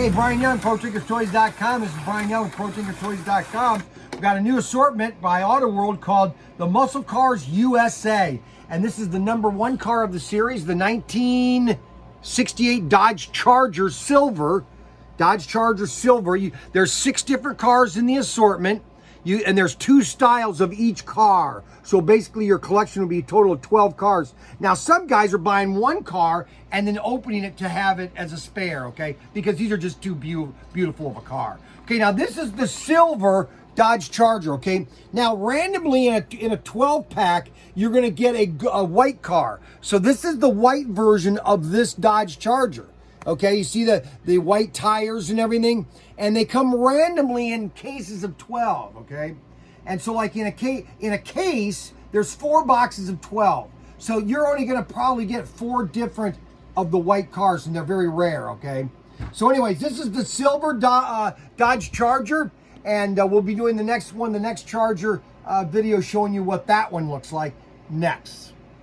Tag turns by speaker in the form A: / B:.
A: Hey, Brian Young, ProTinkersToys.com. This is Brian Young with ProTinkersToys.com. We've got a new assortment by Auto World called the Muscle Cars USA. And this is the #1 car of the series, the 1968 Dodge Charger Silver. Dodge Charger Silver. There's 6 different cars in the assortment. And there's 2 styles of each car. So basically your collection will be a total of 12 cars. Now some guys are buying 1 car and then opening it to have it as a spare, okay? Because these are just too beautiful of a car. Okay, now this is the silver Dodge Charger, okay? Now randomly in a 12 pack, you're gonna get a white car. So this is the white version of this Dodge Charger. Okay, you see the white tires and everything, and they come randomly in cases of 12. Okay, and so like in a case, there's 4 boxes of 12. So you're only going to probably get 4 different of the white cars, and they're very rare. Okay, so anyways, this is the silver Dodge Charger, and we'll be doing the next Charger video, showing you what that one looks like next.